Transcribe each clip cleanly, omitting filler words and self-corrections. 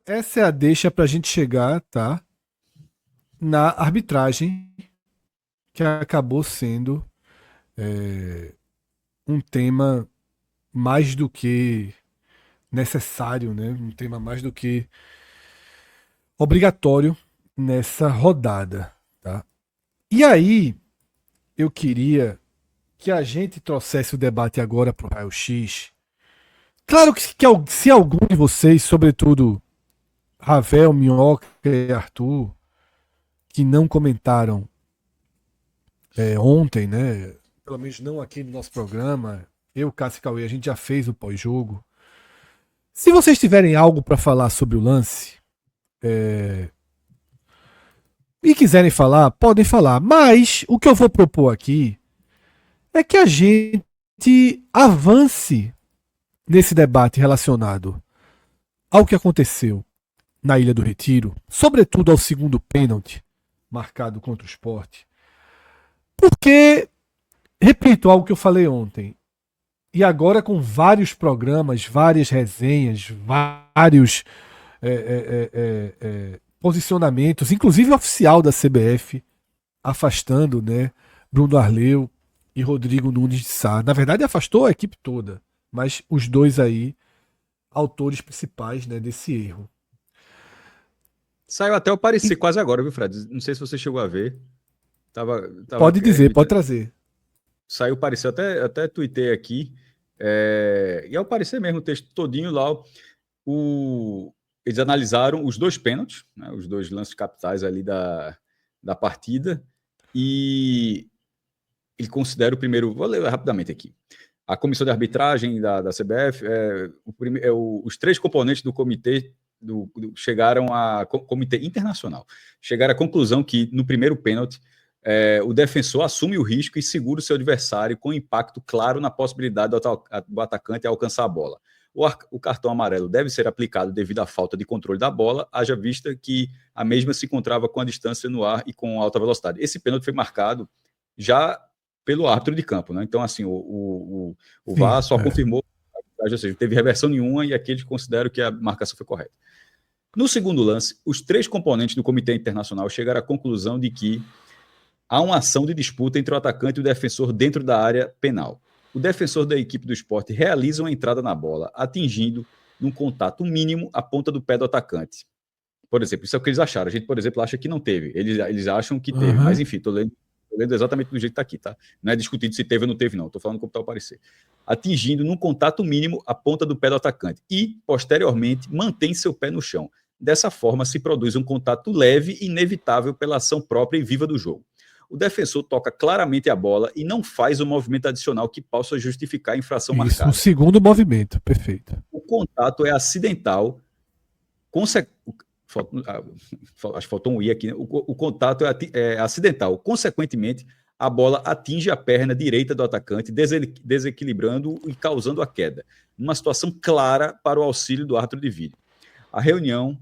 essa é a deixa para a gente chegar, tá? Na arbitragem, que acabou sendo um tema mais do que necessário, né? Um tema mais do que obrigatório nessa rodada, tá? E aí, eu queria que a gente trouxesse o debate agora para o raio-x. Claro que se algum de vocês, sobretudo Ravel, Minhoca e Arthur, que não comentaram ontem, né? Pelo menos não aqui no nosso programa, eu, Cássio e Cauê, a gente já fez o pós-jogo. Se vocês tiverem algo para falar sobre o lance e quiserem falar, podem falar. Mas o que eu vou propor aqui é que a gente avance nesse debate relacionado ao que aconteceu na Ilha do Retiro, sobretudo ao segundo pênalti marcado contra o Sport, porque, repito algo que eu falei ontem, e agora com vários programas, várias resenhas, vários posicionamentos, inclusive oficial da CBF, afastando, né, Bruno Arleu e Rodrigo Nunes de Sá. Na verdade, afastou a equipe toda, mas os dois aí, autores principais, né, desse erro. Saiu até o parecer quase agora, viu, Fred? Não sei se você chegou a ver. Pode dizer, pode trazer. Saiu o parecer, até tuitei aqui. E é o parecer mesmo, o texto todinho lá. Eles analisaram os dois pênaltis, né, os dois lances capitais ali da partida, e ele considera o primeiro. Vou ler rapidamente aqui. A comissão de arbitragem da CBF, os três componentes do comitê chegaram a comitê internacional, chegaram à conclusão que no primeiro pênalti o defensor assume o risco e segura o seu adversário com impacto claro na possibilidade do atacante alcançar a bola. O cartão amarelo deve ser aplicado devido à falta de controle da bola, haja vista que a mesma se encontrava com a distância no ar e com alta velocidade. Esse pênalti foi marcado já pelo árbitro de campo, né? Então, assim, o VAR só confirmou, ou seja, não teve reversão nenhuma e aqui eles consideram que a marcação foi correta. No segundo lance, os três componentes do Comitê Internacional chegaram à conclusão de que há uma ação de disputa entre o atacante e o defensor dentro da área penal. O defensor da equipe do Sport realiza uma entrada na bola, atingindo, num contato mínimo, a ponta do pé do atacante. Por exemplo, isso é o que eles acharam. A gente, por exemplo, acha que não teve. Eles acham que teve. Mas, enfim, estou lendo exatamente do jeito que está aqui, tá? Não é discutido se teve ou não teve, não. Estou falando como está o parecer. Atingindo, num contato mínimo, a ponta do pé do atacante. E, posteriormente, mantém seu pé no chão. Dessa forma, se produz um contato leve e inevitável pela ação própria e viva do jogo. O defensor toca claramente a bola e não faz o movimento adicional que possa justificar a infração marcada. Isso, o segundo movimento, perfeito. O contato é acidental. Acho que faltou um i aqui, né? O contato é acidental. Consequentemente, a bola atinge a perna direita do atacante, desequilibrando e causando a queda. Uma situação clara para o auxílio do árbitro de vídeo. A reunião,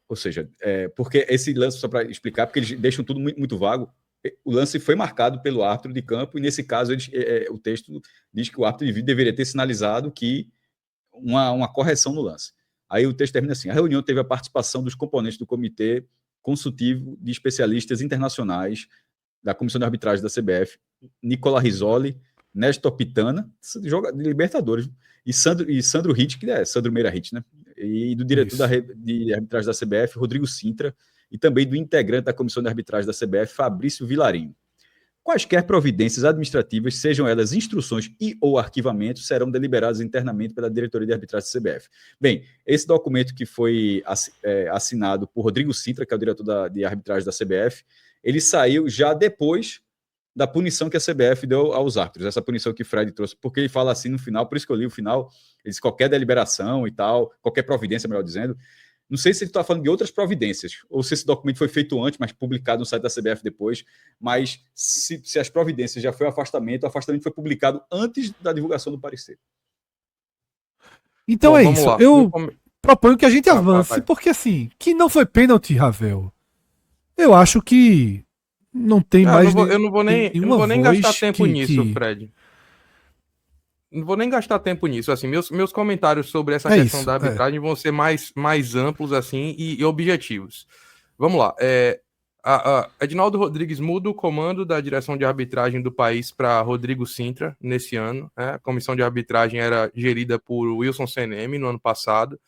ou seja, porque esse lance, só para explicar, porque eles deixam tudo muito, muito vago, o lance foi marcado pelo árbitro de campo e, nesse caso, o texto diz que o árbitro de vídeo deveria ter sinalizado que uma correção no lance. Aí o texto termina assim: a reunião teve a participação dos componentes do Comitê Consultivo de Especialistas Internacionais da Comissão de Arbitragem da CBF, Nicola Rizzoli, Néstor Pitana, de Libertadores, e Sandro Ritt, que é Sandro Meira Ritt, né? E do diretor de arbitragem da CBF, Rodrigo Sintra, e também do integrante da Comissão de Arbitragem da CBF, Fabrício Vilarinho. Quaisquer providências administrativas, sejam elas instruções e ou arquivamentos, serão deliberadas internamente pela Diretoria de Arbitragem da CBF. Bem, esse documento que foi assinado por Rodrigo Sintra, que é o diretor de arbitragem da CBF, ele saiu já depois da punição que a CBF deu aos árbitros, essa punição que o Fred trouxe, porque ele fala assim no final, por isso que eu li o final, ele diz qualquer deliberação e tal, qualquer providência, melhor dizendo. Não sei se ele está falando de outras providências, ou se esse documento foi feito antes, mas publicado no site da CBF depois, mas se as providências já foi o afastamento foi publicado antes da divulgação do parecer. Então é isso. Lá. Eu proponho que a gente avance, porque assim, que não foi pênalti, Ravel. Eu acho que não tem mais. Eu não vou nem gastar tempo nisso, Fred. não vou nem gastar tempo nisso. Assim, meus comentários sobre essa questão da arbitragem vão ser mais amplos assim e objetivos. Vamos lá. Edinaldo Rodrigues muda o comando da direção de arbitragem do país para Rodrigo Sintra nesse ano. Né? A comissão de arbitragem era gerida por Wilson CNM no ano passado,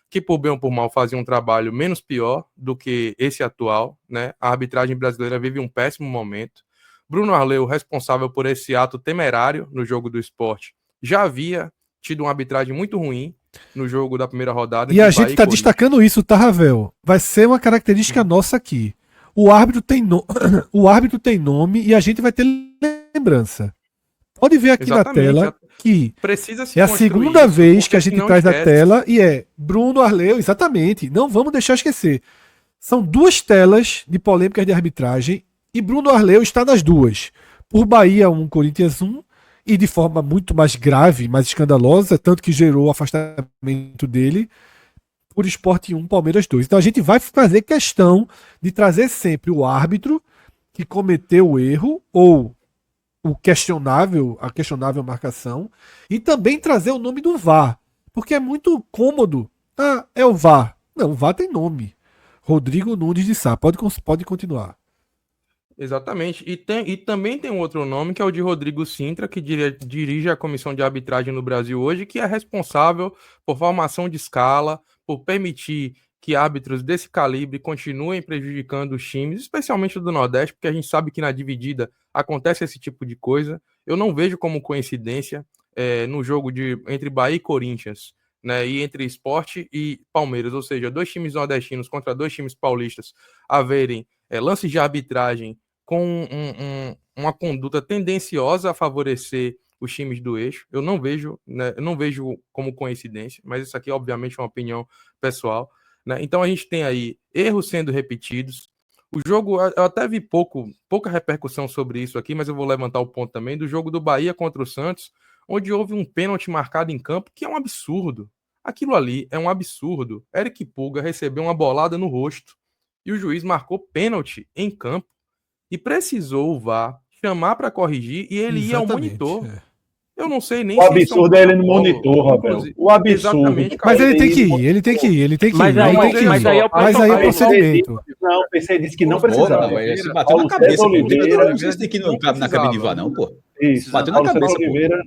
que por bem ou por mal fazia um trabalho menos pior do que esse atual. Né? A arbitragem brasileira vive um péssimo momento. Bruno Arleu, responsável por esse ato temerário no jogo do Sport, já havia tido uma arbitragem muito ruim no jogo da primeira rodada. E a gente está destacando isso, tá, Ravel? Vai ser uma característica nossa aqui. O árbitro tem nome e a gente vai ter lembrança. Pode ver aqui na tela que é a segunda vez que a gente traz na tela e é Bruno Arleu, exatamente. Não vamos deixar esquecer. São 2 telas de polêmicas de arbitragem e Bruno Arleu está nas 2. Por Bahia 1, Corinthians 1 e de forma muito mais grave, mais escandalosa, tanto que gerou o afastamento dele. Por Sport 1, Palmeiras 2. Então a gente vai fazer questão de trazer sempre o árbitro que cometeu o erro ou a questionável marcação e também trazer o nome do VAR, porque é muito cômodo. Ah, é o VAR. Não, o VAR tem nome. Rodrigo Nunes de Sá. Pode continuar. Exatamente. E também tem um outro nome, que é o de Rodrigo Sintra, que dirige a comissão de arbitragem no Brasil hoje, que é responsável por formação de escala, por permitir que árbitros desse calibre continuem prejudicando os times, especialmente do Nordeste, porque a gente sabe que na dividida acontece esse tipo de coisa. Eu não vejo como coincidência no jogo entre Bahia e Corinthians, né, e entre Sport e Palmeiras, ou seja, 2 times nordestinos contra 2 times paulistas haverem lances de arbitragem com uma conduta tendenciosa a favorecer os times do eixo. Eu não vejo como coincidência, mas isso aqui obviamente é uma opinião pessoal. Né? Então a gente tem aí erros sendo repetidos. O jogo, eu até vi pouca repercussão sobre isso aqui, mas eu vou levantar o ponto também do jogo do Bahia contra o Santos, onde houve um pênalti marcado em campo, que é um absurdo. Aquilo ali é um absurdo. Eric Pulga recebeu uma bolada no rosto e o juiz marcou pênalti em campo e precisou o VAR chamar para corrigir e ele ia ao monitor. Eu não sei nem se o absurdo é ele no monitor, Rafael. O absurdo. Mas ele tem que ir. Mas aí é o procedimento. Não, o PC disse que não precisava. Você bateu na cabeça. Você tem que não cabe na cabine de VAR, não, pô. Isso. Bateu na cabeça, Oliveira.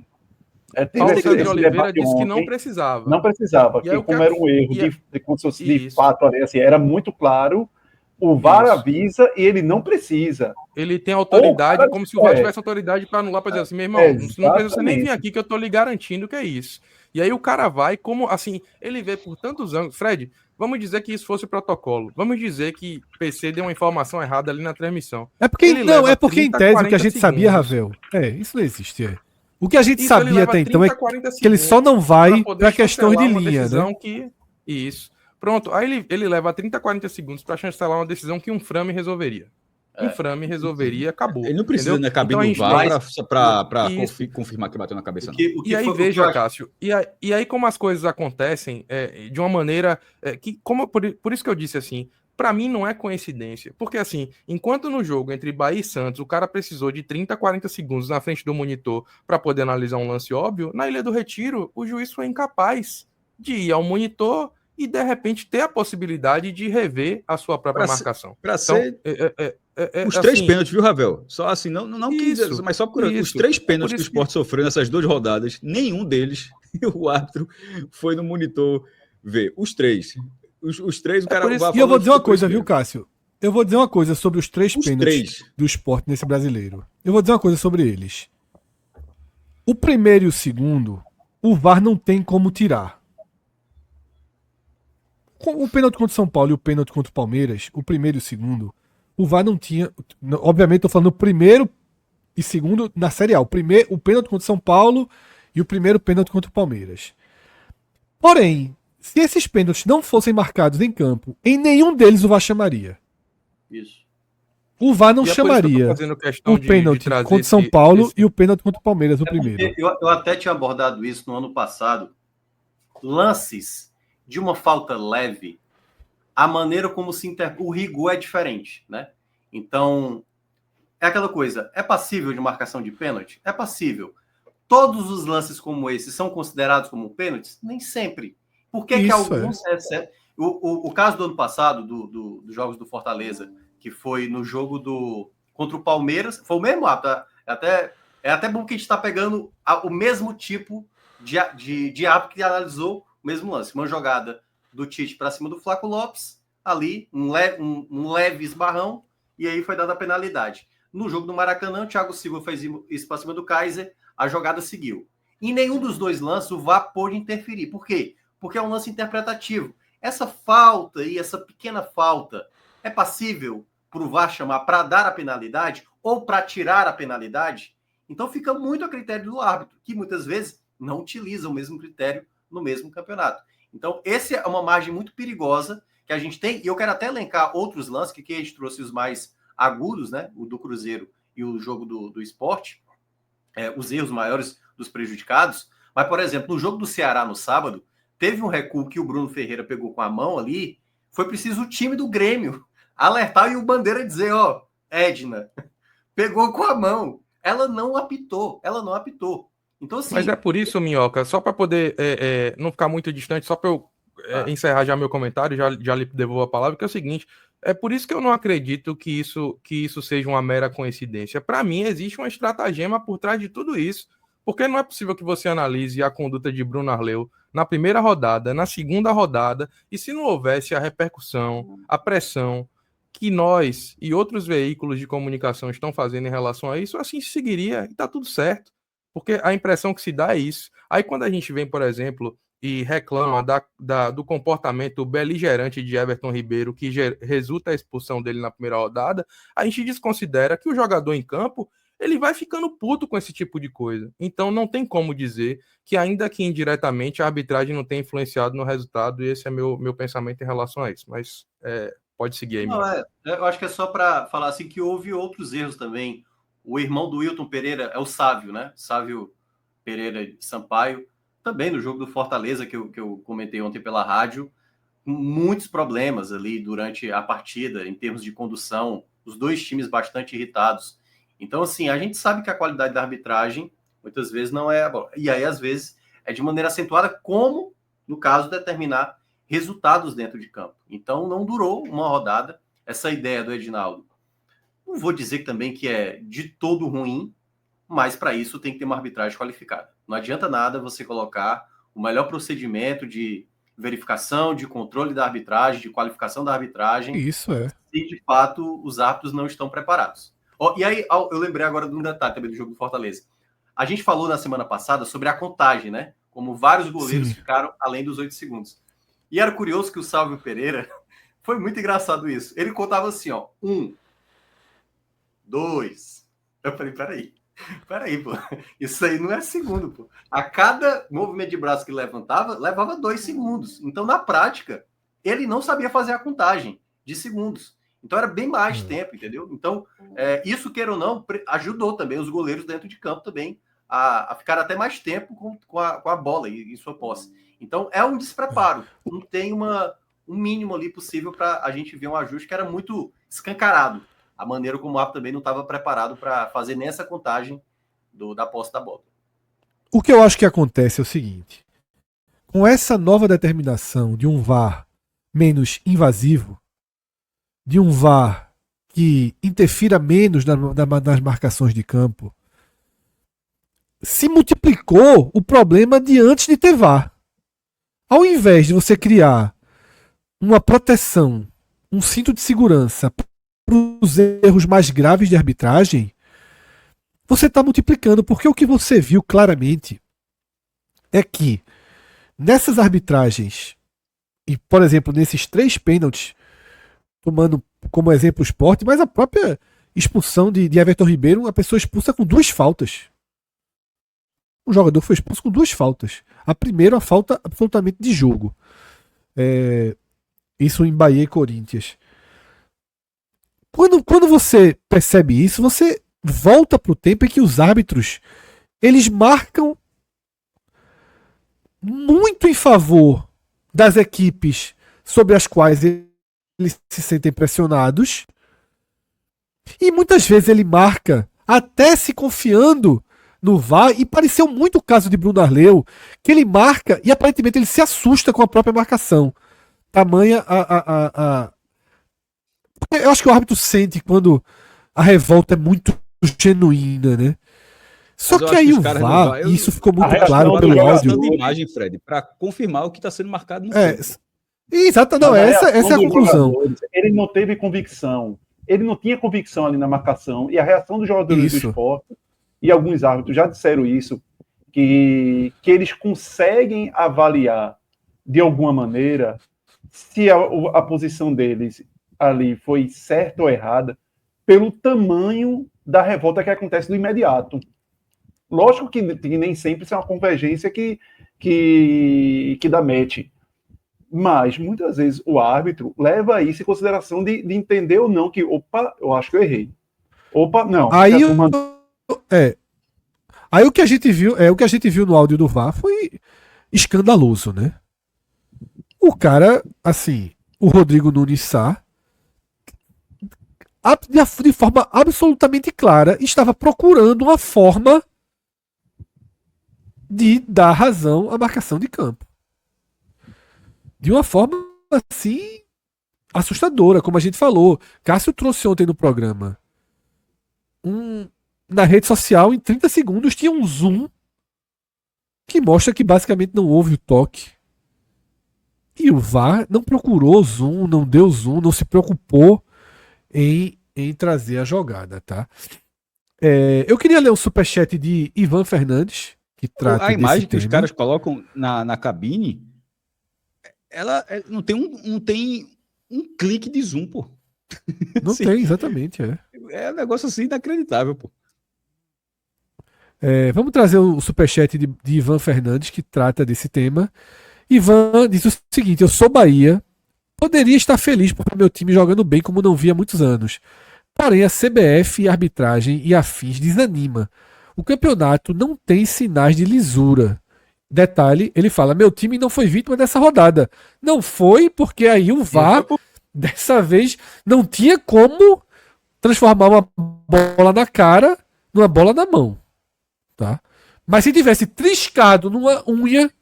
Paulo de Oliveira disse que não precisava. Não precisava, porque como era um erro de fato, assim, era muito claro. O VAR avisa e ele não precisa. Ele tem autoridade, como se o VAR tivesse autoridade para anular, para dizer assim, meu irmão, não precisa você nem vir aqui que eu tô lhe garantindo que é isso. E aí o cara vai, como assim, ele vê por tantos anos. Fred, vamos dizer que isso fosse protocolo. Vamos dizer que o PC deu uma informação errada ali na transmissão. É porque em tese o que a gente sabia, Ravel. Isso não existe. O que a gente sabia até então é que ele só não vai para questões de linha, né? Isso. Pronto, aí ele leva 30, 40 segundos para chancelar uma decisão que um frame resolveria. Um frame resolveria, acabou. Ele não precisa na cabine do VAR para confirmar que bateu na cabeça. E aí, veja, Cássio, e aí como as coisas acontecem de uma maneira que, por isso que eu disse assim, para mim não é coincidência. Porque assim, enquanto no jogo entre Bahia e Santos, o cara precisou de 30, 40 segundos na frente do monitor para poder analisar um lance óbvio, na Ilha do Retiro, o juiz foi incapaz de ir ao monitor e, de repente, ter a possibilidade de rever a sua própria marcação. Para ser... os 3 pênaltis, viu, Ravel? Só assim, não isso, mas só por os 3 pênaltis que o Sport sofreu nessas 2 rodadas, nenhum deles o árbitro foi no monitor ver. Os 3. Os 3, o cara... E eu vou dizer uma coisa, viu, Cássio? Eu vou dizer uma coisa sobre os 3 pênaltis do Sport nesse brasileiro. Eu vou dizer uma coisa sobre eles. O primeiro e o segundo, o VAR não tem como tirar. O pênalti contra o São Paulo e o pênalti contra o Palmeiras, o primeiro e o segundo, o VAR não tinha... Obviamente, estou falando o primeiro e segundo na Série A. O pênalti contra o São Paulo e o primeiro pênalti contra o Palmeiras. Porém, se esses pênaltis não fossem marcados em campo, em nenhum deles o VAR chamaria. Isso. O VAR não chamaria o pênalti contra o São Paulo e o pênalti contra o Palmeiras, o primeiro. Eu até tinha abordado isso no ano passado. Lances de uma falta leve, a maneira como o rigor é diferente, né? Então, é aquela coisa, é passível de marcação de pênalti? É passível. Todos os lances como esse são considerados como pênaltis? Nem sempre. Por que alguns recebem? O caso do ano passado, dos jogos do Fortaleza, que foi no jogo contra o Palmeiras, foi o mesmo árbitro. É até bom que a gente está pegando o mesmo tipo de árbitro que analisou o mesmo lance. Uma jogada do Tite para cima do Flaco Lopes, ali, um leve esbarrão, e aí foi dada a penalidade. No jogo do Maracanã, o Thiago Silva fez isso para cima do Kaiser, a jogada seguiu. Em nenhum dos dois lances o VAR pôde interferir. Por quê? Porque é um lance interpretativo. Essa falta e essa pequena falta é passível para o VAR chamar para dar a penalidade ou para tirar a penalidade? Então fica muito a critério do árbitro, que muitas vezes não utiliza o mesmo critério no mesmo campeonato. Então essa é uma margem muito perigosa que a gente tem, e eu quero até elencar outros lances, que aqui a gente trouxe os mais agudos, né? O do Cruzeiro e o jogo do Sport, os erros maiores dos prejudicados. Mas, por exemplo, no jogo do Ceará no sábado, teve um recuo que o Bruno Ferreira pegou com a mão ali, foi preciso o time do Grêmio alertar e o Bandeira dizer, Edna, pegou com a mão. Ela não apitou. Então, assim... Mas é por isso, Minhoca, só para poder não ficar muito distante, só para eu encerrar já meu comentário, já lhe devolvo a palavra, que é o seguinte, é por isso que eu não acredito que isso seja uma mera coincidência. Para mim, existe uma estratagema por trás de tudo isso, porque não é possível que você analise a conduta de Bruno Arleu na primeira rodada, na segunda rodada, e se não houvesse a repercussão, a pressão que nós e outros veículos de comunicação estão fazendo em relação a isso, assim seguiria e tá tudo certo. Porque a impressão que se dá é isso. Aí quando a gente vem, por exemplo, e reclama do comportamento beligerante de Everton Ribeiro, que resulta a expulsão dele na primeira rodada, a gente desconsidera que o jogador em campo ele vai ficando puto com esse tipo de coisa. Então não tem como dizer que, ainda que indiretamente, a arbitragem não tenha influenciado no resultado, e esse é meu pensamento em relação a isso. Mas pode seguir aí. Não, eu acho que é só para falar assim que houve outros erros também. O irmão do Wilton Pereira é o Sávio, né? Sávio Pereira de Sampaio, também no jogo do Fortaleza, que eu comentei ontem pela rádio, muitos problemas ali durante a partida, em termos de condução, os dois times bastante irritados. Então, assim, a gente sabe que a qualidade da arbitragem, muitas vezes, não é a bola. E aí, às vezes, é de maneira acentuada, como, no caso, determinar resultados dentro de campo. Então, não durou uma rodada essa ideia do Edinaldo. Não vou dizer também que é de todo ruim, mas para isso tem que ter uma arbitragem qualificada. Não adianta nada você colocar o melhor procedimento de verificação, de controle da arbitragem, de qualificação da arbitragem, se de fato os árbitros não estão preparados. E aí eu lembrei agora de um detalhe também do jogo do Fortaleza. A gente falou na semana passada sobre a contagem, né? Como vários goleiros ficaram além dos 8 segundos. E era curioso que o Sávio Pereira, foi muito engraçado isso. Ele contava assim, 1, 2. Eu falei, peraí, pô. Isso aí não é segundo, pô. A cada movimento de braço que levava 2 segundos. Então, na prática, ele não sabia fazer a contagem de segundos. Então, era bem mais tempo, entendeu? Então, isso, queira ou não, ajudou também os goleiros dentro de campo também a ficar até mais tempo com a bola em sua posse. Então, é um despreparo. Não tem um mínimo ali possível para a gente ver um ajuste que era muito escancarado. A maneira como o árbitro também não estava preparado para fazer nessa contagem da posse da bola. O que eu acho que acontece é o seguinte: com essa nova determinação de um VAR menos invasivo, de um VAR que interfira menos nas marcações de campo, se multiplicou o problema de antes de ter VAR. Ao invés de você criar uma proteção, um cinto de segurança para os erros mais graves de arbitragem, você está multiplicando, porque o que você viu claramente é que nessas arbitragens, e por exemplo, nesses 3 pênaltis, tomando como exemplo o Sport, mas a própria expulsão de Everton Ribeiro, uma pessoa expulsa com 2 faltas. O jogador foi expulso com 2 faltas. A primeira, a falta absolutamente de jogo. Isso em Bahia e Corinthians. Quando você percebe isso, você volta para o tempo em que os árbitros eles marcam muito em favor das equipes sobre as quais eles se sentem pressionados, e muitas vezes ele marca até se confiando no VAR, e pareceu muito o caso de Bruno Arleu, que ele marca e aparentemente ele se assusta com a própria marcação. Tamanha eu acho que o árbitro sente quando a revolta é muito genuína, né? Só que aí o VAR, e isso ficou muito claro pelo áudio. De imagem, Fred, para confirmar o que está sendo marcado no campo. Exato, não, essa é a conclusão. Ele não teve convicção. Ele não tinha convicção ali na marcação. E a reação dos jogadores do Sport, e alguns árbitros já disseram isso, que eles conseguem avaliar de alguma maneira se a posição deles ali foi certa ou errada pelo tamanho da revolta que acontece no imediato. Lógico que nem sempre isso é uma convergência que dá match. Mas, muitas vezes, o árbitro leva isso em consideração de entender ou não que, opa, eu acho que eu errei. Opa, não. Aí o que a gente viu no áudio do VAR foi escandaloso, né? O cara, assim, o Rodrigo Nunes Sá, de forma absolutamente clara, estava procurando uma forma de dar razão à marcação de campo. De uma forma, assim, assustadora, como a gente falou. Cássio trouxe ontem no programa. Na rede social, em 30 segundos, tinha um zoom que mostra que basicamente não houve o toque. E o VAR não procurou zoom, não deu zoom, não se preocupou em trazer a jogada, tá? Eu queria ler um superchat de Ivan Fernandes, que trata a imagem desse que tema. os caras colocam na cabine, ela não tem um clique de zoom, pô. Não assim, tem, exatamente. É um negócio assim inacreditável, pô. Vamos trazer o superchat de Ivan Fernandes, que trata desse tema. Ivan diz o seguinte: eu sou Bahia, poderia estar feliz por ver meu time jogando bem como não via há muitos anos. Porém, a CBF e a arbitragem e afins desanima. O campeonato não tem sinais de lisura. Detalhe, ele fala, meu time não foi vítima dessa rodada. Não foi, porque aí o VAR, dessa vez, não tinha como transformar uma bola na cara numa bola na mão. Tá? Mas se tivesse triscado numa unha,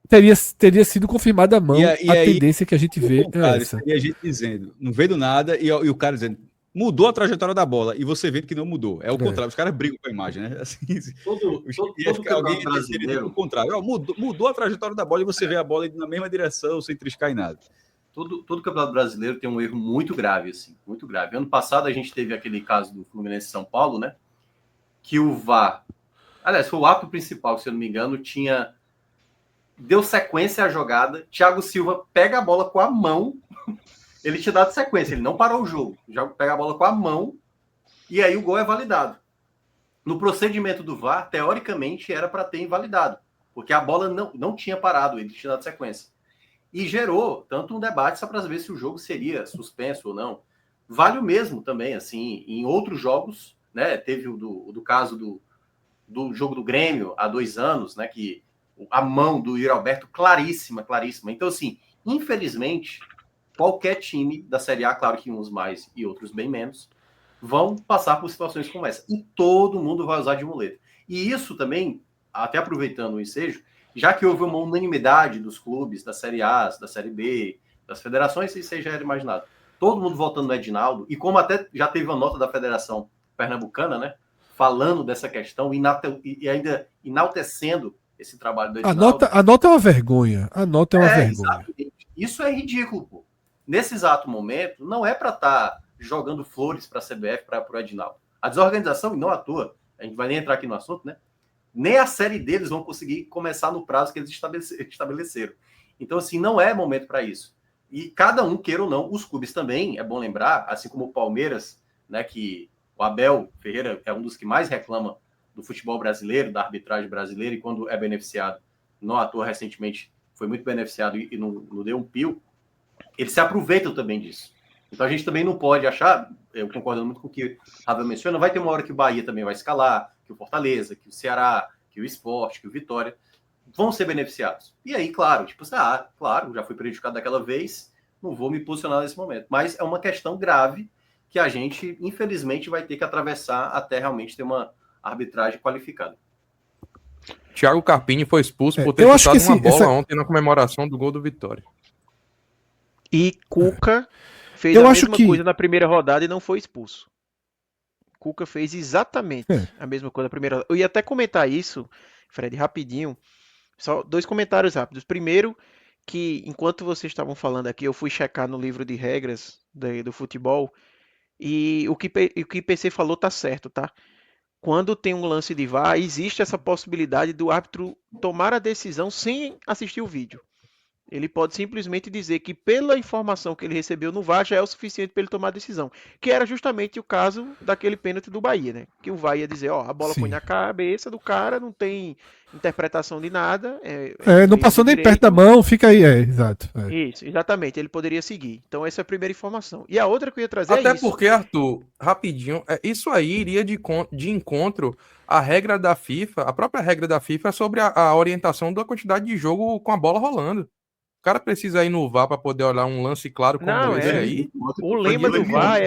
teria sido confirmada a mão. A tendência que a gente vê é essa. E a gente dizendo, não veio nada, e o cara dizendo, mudou a trajetória da bola, e você vendo que não mudou. É o contrário, os caras brigam com a imagem, né? Assim, alguém brasileiro, o contrário. Mudou a trajetória da bola e você vê a bola indo na mesma direção, sem triscar em nada. Todo campeonato brasileiro tem um erro muito grave, assim, muito grave. Ano passado a gente teve aquele caso do Fluminense São Paulo, né? Que o VAR, aliás, foi o ato principal, se eu não me engano, deu sequência à jogada, Thiago Silva pega a bola com a mão, ele te dá de sequência, ele não parou o jogo, já pega a bola com a mão, e aí o gol é validado. No procedimento do VAR, teoricamente, era para ter invalidado, porque a bola não tinha parado, ele tinha dado sequência. E gerou tanto um debate só para ver se o jogo seria suspenso ou não. Vale o mesmo também, assim, em outros jogos, né? Teve o do caso do jogo do Grêmio há 2 anos, né? Que a mão do Yuri Alberto claríssima. Então, assim, infelizmente, qualquer time da Série A, claro que uns mais e outros bem menos, vão passar por situações como essa. E todo mundo vai usar de muleta. E isso também, até aproveitando o ensejo, já que houve uma unanimidade dos clubes da Série A, da Série B, das federações, isso já era imaginado. Todo mundo votando no Edinaldo, e como até já teve uma nota da Federação Pernambucana, né, falando dessa questão e ainda enaltecendo esse trabalho do Edinaldo. A nota é uma vergonha. A nota é uma vergonha. Exatamente. Isso é ridículo, pô. Nesse exato momento, não é para estar jogando flores para a CBF, para o Edinaldo. A desorganização, e não à toa, a gente vai nem entrar aqui no assunto, né? Nem a série deles vão conseguir começar no prazo que eles estabeleceram. Então, assim, não é momento para isso. E cada um, queira ou não, os clubes também, é bom lembrar, assim como o Palmeiras, né, que o Abel Ferreira é um dos que mais reclama do futebol brasileiro, da arbitragem brasileira, e quando é beneficiado, não à toa recentemente foi muito beneficiado e não deu um pio, eles se aproveitam também disso. Então a gente também não pode achar, eu concordo muito com o que o Ravel menciona, vai ter uma hora que o Bahia também vai escalar, que o Fortaleza, que o Ceará, que o Sport, que o Vitória vão ser beneficiados. E aí, claro, tipo, claro, já fui prejudicado daquela vez, não vou me posicionar nesse momento. Mas é uma questão grave que a gente, infelizmente, vai ter que atravessar até realmente ter uma arbitragem qualificada. Thiago Carpini foi expulso por ter chutado uma bola ontem na comemoração do gol do Vitória. E Cuca fez a mesma coisa na primeira rodada e não foi expulso. Cuca fez exatamente a mesma coisa na primeira rodada. Eu ia até comentar isso, Fred, rapidinho. Só 2 comentários rápidos. Primeiro, que enquanto vocês estavam falando aqui, eu fui checar no livro de regras do futebol e o que PC falou tá certo, tá? Quando tem um lance de VAR, existe essa possibilidade do árbitro tomar a decisão sem assistir o vídeo. Ele pode simplesmente dizer que pela informação que ele recebeu no VAR já é o suficiente para ele tomar a decisão. Que era justamente o caso daquele pênalti do Bahia, né? Que o VAR ia dizer, ó, a bola foi na cabeça do cara, não tem interpretação de nada. Não passou nem perto da mão, fica aí, exato. Isso, exatamente, ele poderia seguir. Então essa é a primeira informação. E a outra que eu ia trazer Até porque, Arthur, rapidinho, isso aí iria de encontro à regra da FIFA, a própria regra da FIFA sobre a orientação da quantidade de jogo com a bola rolando. O cara precisa ir no VAR para poder olhar um lance claro como esse aí. O lema do VAR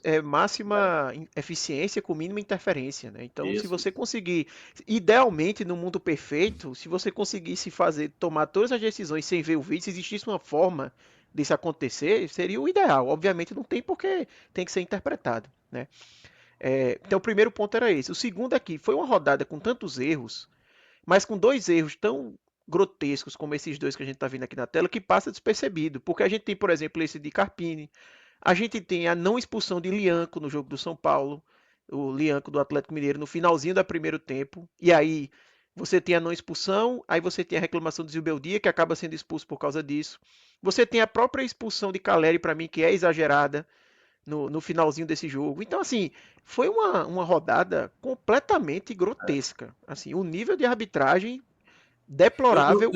é máxima eficiência com mínima interferência, né? Então, se você conseguir, idealmente, no mundo perfeito, se você conseguisse tomar todas as decisões sem ver o vídeo, se existisse uma forma disso acontecer, seria o ideal. Obviamente não tem, porque tem que ser interpretado, né? Então, o primeiro ponto era esse. O segundo aqui, foi uma rodada com tantos erros, mas com 2 erros tão grotescos como esses 2 que a gente está vendo aqui na tela, que passa despercebido, porque a gente tem, por exemplo, esse de Carpini, a gente tem a não expulsão de Lianco no jogo do São Paulo, o Lianco do Atlético Mineiro no finalzinho do primeiro tempo, e aí você tem a não expulsão, aí você tem a reclamação do Zubeldia, que acaba sendo expulso por causa disso, você tem a própria expulsão de Caleri, para mim, que é exagerada no finalzinho desse jogo. Então, assim, foi uma rodada completamente grotesca, assim, o nível de arbitragem deplorável,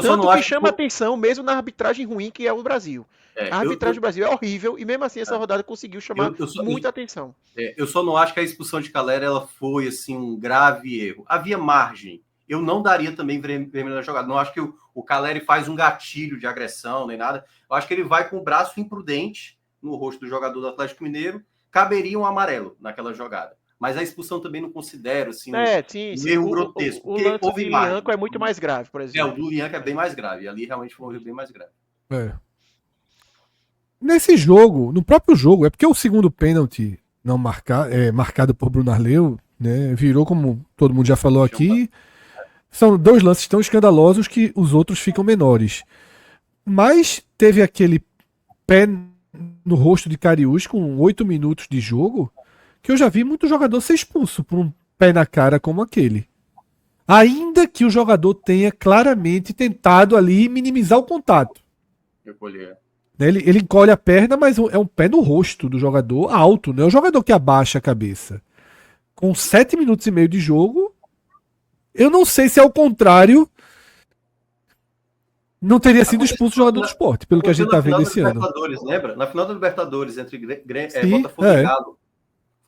tanto que chama atenção mesmo na arbitragem ruim que é o Brasil. A arbitragem do Brasil é horrível e mesmo assim essa rodada conseguiu chamar muita atenção. Eu só não acho que a expulsão de Caleri ela foi assim um grave erro. Havia margem. Eu não daria também vermelho na jogada. Não acho que o Caleri faz um gatilho de agressão nem nada. Eu acho que ele vai com o braço imprudente no rosto do jogador do Atlético Mineiro. Caberia um amarelo naquela jogada. Mas a expulsão também não considero assim, um erro grotesco. O lance do Lianco é muito mais grave, por exemplo. O do Lianco é bem mais grave. Ali realmente foi um erro bem mais grave. Nesse jogo, no próprio jogo, é porque o segundo pênalti não marcado por Bruno Arleu, né, virou, como todo mundo já falou aqui, são 2 lances tão escandalosos que os outros ficam menores. Mas teve aquele pé no rosto de Cariús com 8 minutos de jogo, que eu já vi muito jogador ser expulso por um pé na cara como aquele. Ainda que o jogador tenha claramente tentado ali minimizar o contato. Ele encolhe a perna, mas é um pé no rosto do jogador alto, não é o jogador que abaixa a cabeça. Com 7 minutos e meio de jogo, eu não sei se ao contrário não teria sido expulso o jogador do Sport, pelo que a gente está vendo esse ano. Lembra? Na final da Libertadores, entre Botafogo e Galo.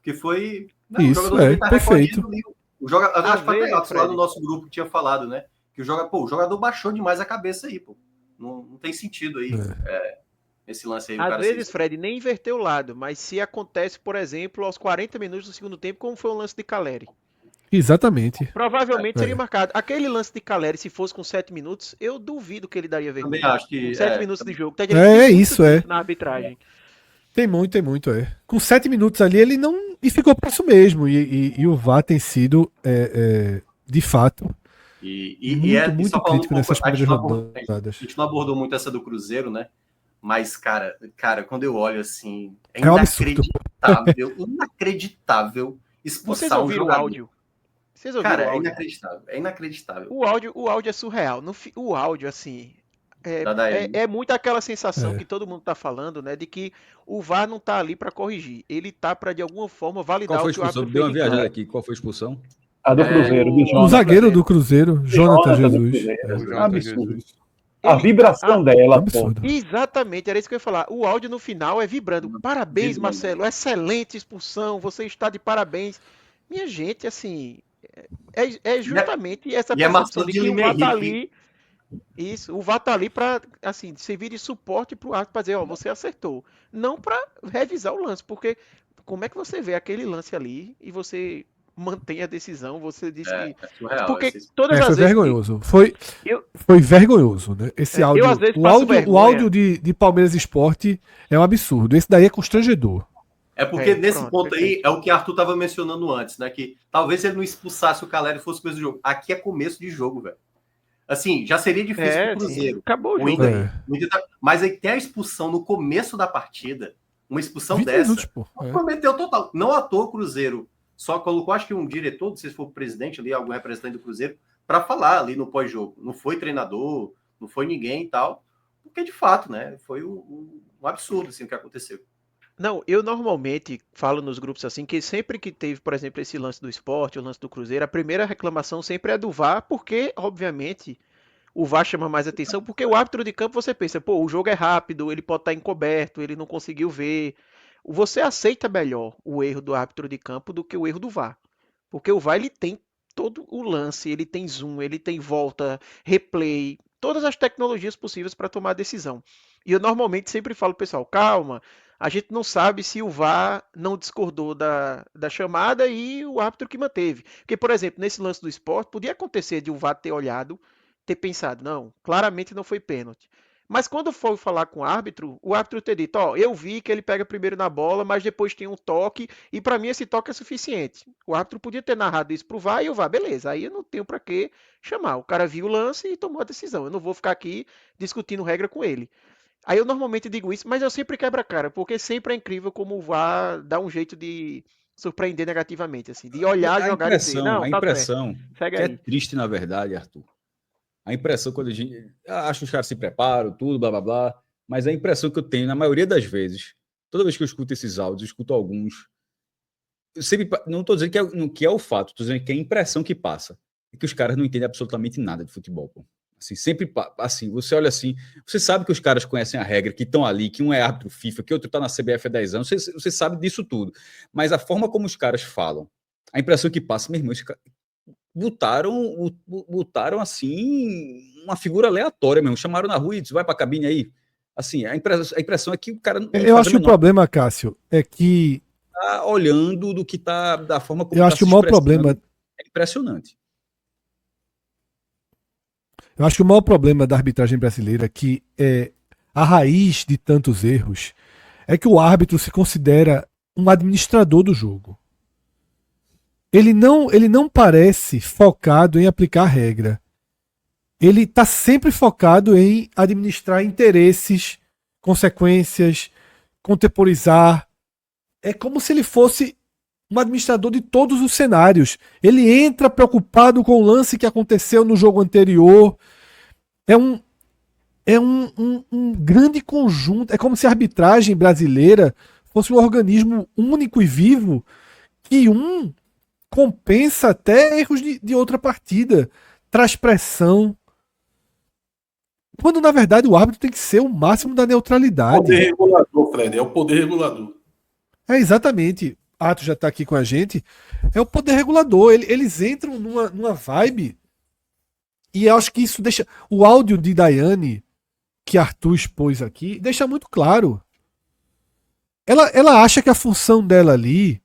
Que foi... Isso, perfeito. O jogador, acho que até lá no nosso grupo tinha falado, né? Que o jogador baixou demais a cabeça aí, pô. Não tem sentido aí esse lance aí. Às vezes, Fred, nem inverteu o lado, mas se acontece, por exemplo, aos 40 minutos do segundo tempo, como foi o lance de Caleri. Exatamente. Provavelmente seria marcado. Aquele lance de Caleri, se fosse com 7 minutos, eu duvido que ele daria vermelho. Também acho que... 7 minutos de jogo. Isso. Na arbitragem. Tem muito. Com 7 minutos ali, ele não... E ficou por isso mesmo. E o VAR tem sido, de fato, muito crítico nessas primeiras rodadas. A gente não abordou muito essa do Cruzeiro, né? Mas, cara, quando eu olho assim, é inacreditável expulsar Vocês ouviram o áudio? Vocês ouviram o áudio? É inacreditável. O áudio é surreal. O áudio, assim... É muito aquela sensação que todo mundo tá falando, né? De que o VAR não tá ali para corrigir. Ele tá para de alguma forma validar o que o árbitro fez. Deu uma viajada aqui. Qual foi a expulsão? A do Cruzeiro. O zagueiro do Cruzeiro, Jonathan Jesus. Absurdo. A vibração dela, pô. Exatamente, era isso que eu ia falar. O áudio no final é vibrando. Parabéns, Marcelo. Excelente expulsão. Você está de parabéns. Minha gente, assim... É justamente essa percepção de que o VAR tá ali Isso, o VAR tá ali para assim, servir de suporte para o árbitro para dizer, ó, você acertou. Não para revisar o lance, porque como é que você vê aquele lance ali e você mantém a decisão, você diz que... É surreal. Porque todas Foi as vezes vergonhoso. eu, Foi vergonhoso, né? Esse eu às áudio. vezes O passo áudio, o vergonha. áudio de Palmeiras Esporte é um absurdo. Esse daí é constrangedor. É porque nesse pronto, ponto perfeito. aí é o que Arthur estava mencionando antes, né? Que talvez ele não expulsasse o Caleri e fosse começo do jogo. Aqui é começo de jogo, velho. Assim, já seria difícil pro Cruzeiro. Sim, acabou o O jogo. Inter, mas aí tem a expulsão no começo da partida. Uma expulsão 20 dessa. minutos, pô. Comprometeu total. Não à toa o Cruzeiro só colocou, acho que um diretor, não sei se foi o presidente ali, algum representante do Cruzeiro, para falar ali no pós-jogo. Não foi treinador, não foi ninguém e tal. Porque, de fato, né? Foi um absurdo assim, o que aconteceu. Não, eu normalmente falo nos grupos assim que sempre que teve, por exemplo, esse lance do Sport, o lance do Cruzeiro, a primeira reclamação sempre é do VAR, porque, obviamente, o VAR chama mais atenção, porque o árbitro de campo você pensa, pô, o jogo é rápido, ele pode estar encoberto, ele não conseguiu ver. Você aceita melhor o erro do árbitro de campo do que o erro do VAR. Porque o VAR ele tem todo o lance, ele tem zoom, ele tem volta, replay, todas as tecnologias possíveis para tomar a decisão. E eu normalmente sempre falo, pessoal, calma, a gente não sabe se o VAR não discordou da chamada e o árbitro que manteve. Porque, por exemplo, nesse lance do Sport, podia acontecer de o VAR ter olhado, ter pensado, não, claramente não foi pênalti. Mas quando for falar com o árbitro ter dito, ó, eu vi que ele pega primeiro na bola, mas depois tem um toque, e para mim esse toque é suficiente. O árbitro podia ter narrado isso pro VAR e o VAR, beleza, aí eu não tenho para que chamar. O cara viu o lance e tomou a decisão. Eu não vou ficar aqui discutindo regra com ele. Aí eu normalmente digo isso, mas eu sempre quebro a cara, porque sempre é incrível como o VAR dá um jeito de surpreender negativamente, assim, de olhar a jogada e dizer, não, A tá certo, impressão segue que é aí. triste, na verdade, Arthur. A impressão quando a gente... Acho que os caras se preparam, tudo, blá, blá, blá. Mas a impressão que eu tenho, na maioria das vezes, toda vez que eu escuto esses áudios, eu escuto alguns... Eu sempre, não estou dizendo que é o fato, estou dizendo que é a impressão que passa. É que os caras não entendem absolutamente nada de futebol, pô. Assim, sempre, assim, você olha assim, você sabe que os caras conhecem a regra, que estão ali, que um é árbitro FIFA, que outro está na CBF há 10 anos, você sabe disso tudo. Mas a forma como os caras falam, a impressão que passa, meu irmão, botaram assim, uma figura aleatória mesmo, chamaram na rua e disse, vai para a cabine aí. Assim, a impressão é que o cara não Eu acho que o problema, Cássio, é que... Tá olhando do que tá, da forma como eu acho que o maior problema... é impressionante. Eu acho que o maior problema da arbitragem brasileira, que é a raiz de tantos erros, é que o árbitro se considera um administrador do jogo. Ele não parece focado em aplicar a regra. Ele está sempre focado em administrar interesses, consequências, contemporizar. É como se ele fosse um administrador de todos os cenários. Ele entra preocupado com o lance que aconteceu no jogo anterior. É um grande conjunto. É como se a arbitragem brasileira fosse um organismo único e vivo que compensa até erros de outra partida. Traz pressão. Quando, na verdade, o árbitro tem que ser o máximo da neutralidade. O poder regulador, Fred, é o poder regulador. É, exatamente. Atos já está aqui com a gente. É o poder regulador. Eles entram numa vibe. E eu acho que isso deixa. O áudio de Daiane, que Arthur expôs aqui, deixa muito claro. Ela acha que a função dela ali,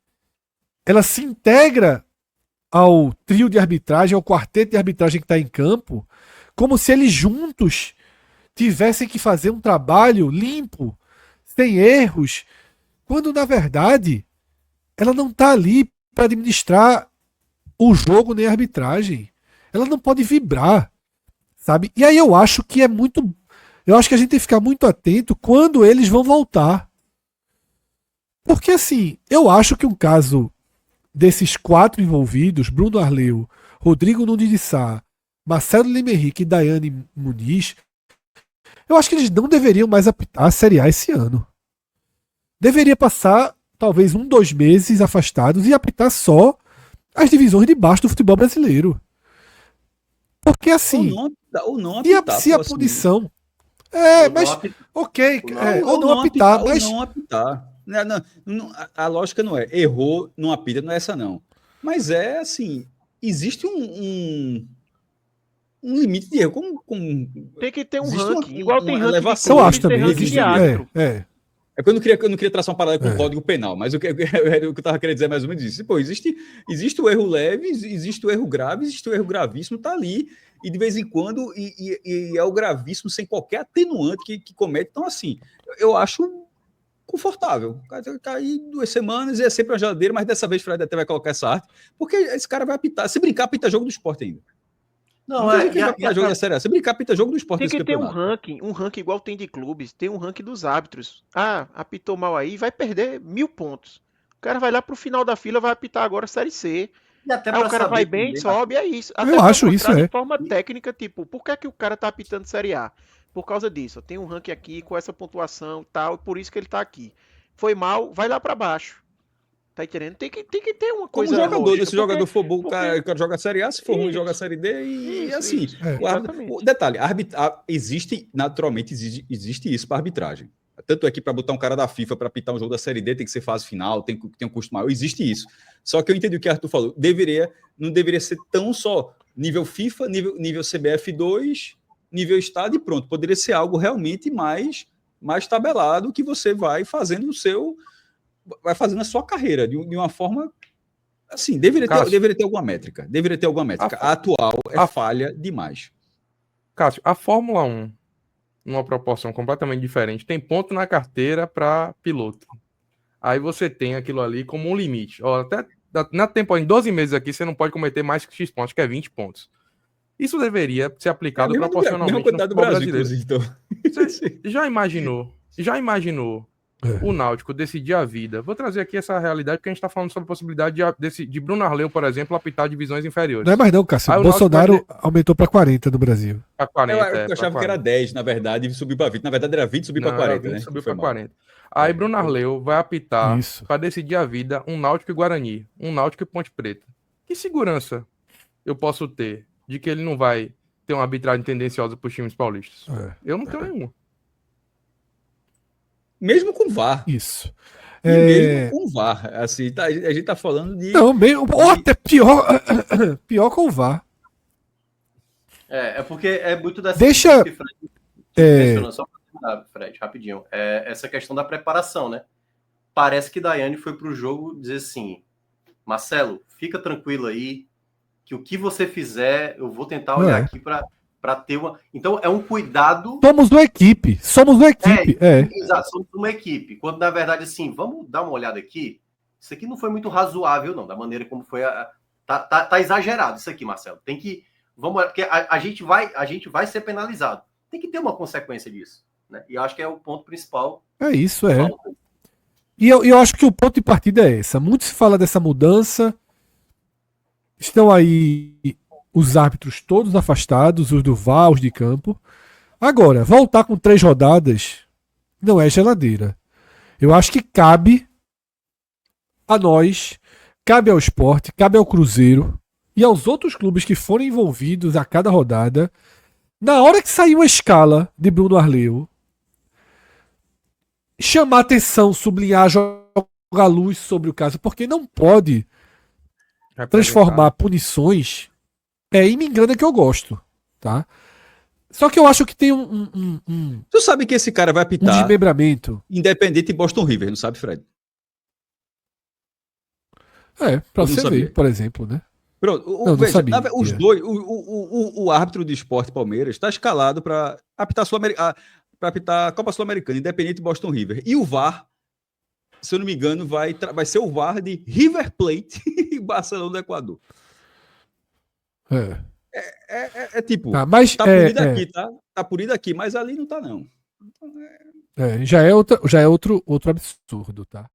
ela se integra ao trio de arbitragem, ao quarteto de arbitragem que está em campo, como se eles juntos tivessem que fazer um trabalho limpo, sem erros, quando na verdade ela não está ali para administrar o jogo nem a arbitragem. Ela não pode vibrar, sabe? E aí eu acho que eu acho que a gente tem que ficar muito atento quando eles vão voltar. Porque assim, eu acho que um caso desses 4 envolvidos, Bruno Arleu, Rodrigo Nunes de Sá, Marcelo Lima Henrique e Daiane Muniz, eu acho que eles não deveriam mais apitar a Série A esse ano. Deveria passar talvez 2 meses afastados e apitar só as divisões de baixo do futebol brasileiro. Porque assim, ou não apitar, se a punição... ok, ou não apitar, mas... Ou não apitar. A lógica não é errou, não apita, não é essa não. Mas é assim, existe um um limite de erro. Tem que ter um existe ranking. Igual tem ranking de elevação. Eu acho clubes, tem também. ranking de Existe, árbitro. É que eu não queria traçar uma parada com o código penal, mas o que eu tava querendo dizer é mais ou menos isso. Pô, existe o erro leve, existe o erro grave, existe o erro gravíssimo, tá ali, e de vez em quando, e é o gravíssimo sem qualquer atenuante que comete. Então, assim, eu acho confortável. Cair 2 semanas e é sempre uma geladeira, mas dessa vez o Fred até vai colocar essa arte, porque esse cara vai apitar. Se brincar, apita jogo do esporte ainda. Não, Vai apitar jogo da Série A. Se brincar, apita jogo do esporte Tem nesse que ter campeonato. um ranking igual tem de clubes, tem um ranking dos árbitros. Ah, apitou mal aí, vai perder 1000 pontos. O cara vai lá pro final da fila, vai apitar agora a Série C. E até Aí para o cara vai saber bem, também, sobe, é isso. Eu acho isso, de forma técnica, tipo, por que é que o cara tá apitando Série A? Por causa disso, tem um ranking aqui com essa pontuação e tal, por isso que ele tá aqui. Foi mal, vai lá pra baixo. Tá entendendo? Tem que ter uma Como coisa jogador, lógica, se o jogador for bom, o cara joga a Série A, se for ruim, Isso. joga a Série D e Isso, assim. isso. É. O detalhe, naturalmente existe isso para arbitragem. Tanto é que para botar um cara da FIFA para apitar um jogo da Série D tem que ser fase final, tem um custo maior, existe isso. Só que eu entendi o que o Arthur falou, não deveria ser tão só nível FIFA, nível CBF 2, nível estado e pronto. Poderia ser algo realmente mais tabelado que você vai fazendo a sua carreira de uma forma assim, deveria ter alguma métrica. A atual é falha demais. Cássio, a Fórmula 1, numa proporção completamente diferente, tem ponto na carteira para piloto. Aí você tem aquilo ali como um limite. Ó, até na temporada, em 12 meses aqui, você não pode cometer mais que X pontos, que é 20 pontos. Isso deveria ser aplicado proporcionalmente no futebol brasileiro. Então. Você já imaginou o Náutico decidir a vida? Vou trazer aqui essa realidade, porque a gente está falando sobre a possibilidade de Bruno Arleu, por exemplo, apitar divisões inferiores. Não é mais não, Cássio. Bolsonaro aumentou para 40 no Brasil. Pra 40, eu achava que era 10, na verdade, e subiu para 20. Na verdade, era 20 e subiu para 40, né? Subiu para 40. Aí Bruno Arleu vai apitar para decidir a vida um Náutico e Guarani, um Náutico e Ponte Preta. Que segurança eu posso ter de que ele não vai ter uma arbitragem tendenciosa para os times paulistas? Eu não tenho nenhuma. Mesmo com VAR. Isso. Mesmo com VAR. Assim, a gente tá falando de... Não, até pior com o VAR. É porque é muito dessa... Deixa... que Fred mencionou, só para terminar, Fred, rapidinho. Essa questão da preparação, né? Parece que Daiane foi pro jogo dizer assim, Marcelo, fica tranquilo aí, que o que você fizer, eu vou tentar olhar aqui para ter uma... Então, é um cuidado... Somos uma equipe. Exato, somos uma equipe. Quando, na verdade, assim, vamos dar uma olhada aqui. Isso aqui não foi muito razoável, não, da maneira como foi. Tá exagerado isso aqui, Marcelo. Tem que... Vamos, porque a gente vai ser penalizado. Tem que ter uma consequência disso. Né? E eu acho que é o ponto principal. É isso, é. E eu acho que o ponto de partida é essa. Muito se fala dessa mudança. Estão aí os árbitros todos afastados, os do VAR, os de campo. Agora, voltar com 3 rodadas não é geladeira. Eu acho que cabe a nós, cabe ao Sport, cabe ao Cruzeiro e aos outros clubes que forem envolvidos a cada rodada, na hora que sair uma escala de Bruno Arleu, chamar atenção, sublinhar, jogar luz sobre o caso, porque não pode transformar punições e me engana que eu gosto, tá? Só que eu acho que tem Tu sabe que esse cara vai apitar desmembramento. Independente de Boston River, não sabe, Fred? Pra você ver, por exemplo, né? Pronto, veja, os dois, o árbitro de Sport Palmeiras está escalado para apitar a Copa Sul-Americana, independente de Boston River. E o VAR, se eu não me engano, vai ser o VAR de River Plate e Barcelona do Equador. É tipo, tá punido aqui, tá? Tá punido aqui, mas ali não tá, não. Já é outro absurdo, tá?